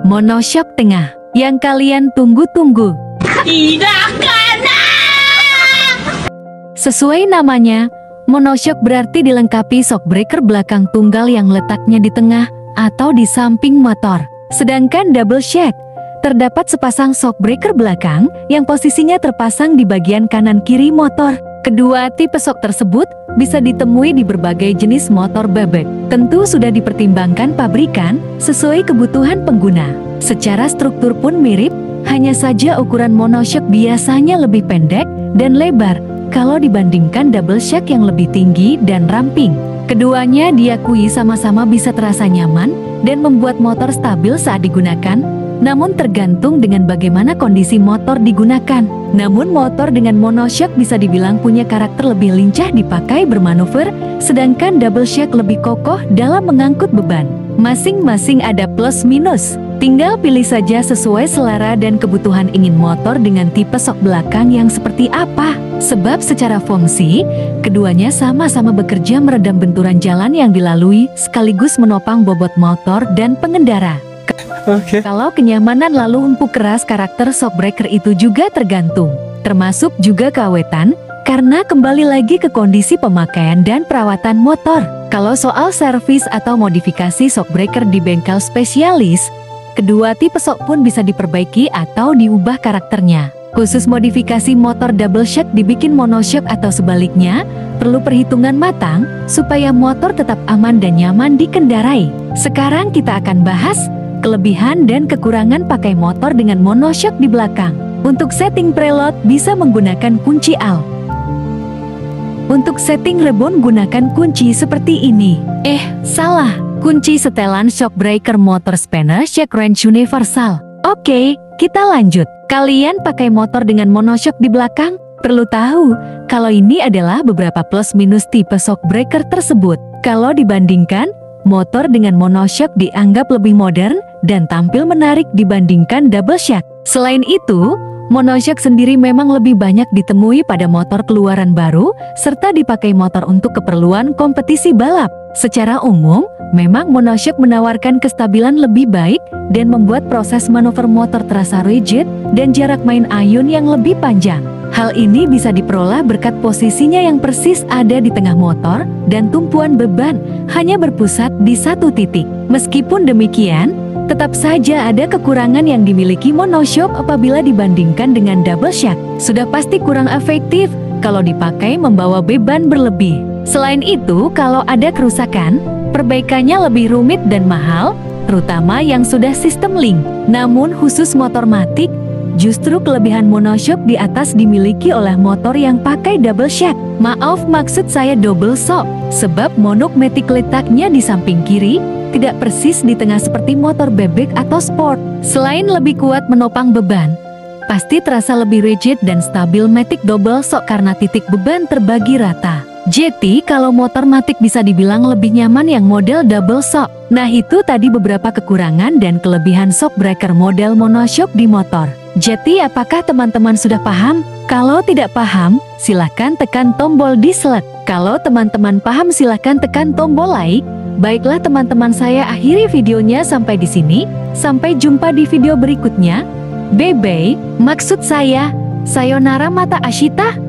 Monoshock tengah yang kalian tunggu-tunggu. Tidak kena! Sesuai namanya, monoshock berarti dilengkapi shockbreaker belakang tunggal yang letaknya di tengah atau di samping motor. Sedangkan double shock, terdapat sepasang shockbreaker belakang yang posisinya terpasang di bagian kanan kiri motor. Kedua tipe shock tersebut bisa ditemui di berbagai jenis motor bebek. Tentu sudah dipertimbangkan pabrikan sesuai kebutuhan pengguna. Secara struktur pun mirip, hanya saja ukuran monoshock biasanya lebih pendek dan lebar kalau dibandingkan double shock yang lebih tinggi dan ramping. Keduanya diakui sama-sama bisa terasa nyaman dan membuat motor stabil saat digunakan, namun tergantung dengan bagaimana kondisi motor digunakan. Namun motor dengan monoshock bisa dibilang punya karakter lebih lincah dipakai bermanuver, sedangkan double shock lebih kokoh dalam mengangkut beban. Masing-masing ada plus minus, tinggal pilih saja sesuai selera dan kebutuhan ingin motor dengan tipe shock belakang yang seperti apa. Sebab secara fungsi, keduanya sama-sama bekerja meredam benturan jalan yang dilalui sekaligus menopang bobot motor dan pengendara. Kalau kenyamanan lalu empuk keras karakter shockbreaker itu juga tergantung, termasuk juga keawetan, karena kembali lagi ke kondisi pemakaian dan perawatan motor. Kalau soal servis atau modifikasi shockbreaker di bengkel spesialis, kedua tipe shock pun bisa diperbaiki atau diubah karakternya. Khusus modifikasi motor double shock dibikin monoshock atau sebaliknya, perlu perhitungan matang supaya motor tetap aman dan nyaman dikendarai. Sekarang kita akan bahas kelebihan dan kekurangan pakai motor dengan monoshock di belakang. Untuk setting preload bisa menggunakan kunci Alt. Untuk setting rebon gunakan kunci seperti ini. Salah. Kunci setelan shockbreaker motor spanner shock wrench universal. Oke, kita lanjut. Kalian pakai motor dengan monoshock di belakang? Perlu tahu, kalau ini adalah beberapa plus minus tipe shockbreaker tersebut. Kalau dibandingkan, motor dengan monoshock dianggap lebih modern dan tampil menarik dibandingkan double shock. Selain itu, monoshock sendiri memang lebih banyak ditemui pada motor keluaran baru serta dipakai motor untuk keperluan kompetisi balap. Secara umum, memang monoshock menawarkan kestabilan lebih baik dan membuat proses manuver motor terasa rigid dan jarak main ayun yang lebih panjang. Hal ini bisa diperoleh berkat posisinya yang persis ada di tengah motor dan tumpuan beban hanya berpusat di satu titik. Meskipun demikian, tetap saja ada kekurangan yang dimiliki monoshock apabila dibandingkan dengan double shock. Sudah pasti kurang efektif kalau dipakai membawa beban berlebih. Selain itu, kalau ada kerusakan, perbaikannya lebih rumit dan mahal, terutama yang sudah sistem link. Namun khusus motor matic, justru kelebihan monoshock di atas dimiliki oleh motor yang pakai double shock. Maaf, maksud saya double shock, sebab monok matic letaknya di samping kiri, tidak persis di tengah seperti motor bebek atau sport. Selain lebih kuat menopang beban, pasti terasa lebih rigid dan stabil matic double shock karena titik beban terbagi rata. Jadi kalau motor matic bisa dibilang lebih nyaman yang model double shock. Nah itu tadi beberapa kekurangan dan kelebihan shockbreaker model monoshock di motor. Jadi apakah teman-teman sudah paham? Kalau tidak paham, silahkan tekan tombol dislike. Kalau teman-teman paham silahkan tekan tombol like. Baiklah teman-teman, saya akhiri videonya sampai di sini. Sampai jumpa di video berikutnya. Bye-bye, maksud saya, sayonara mata Ashita.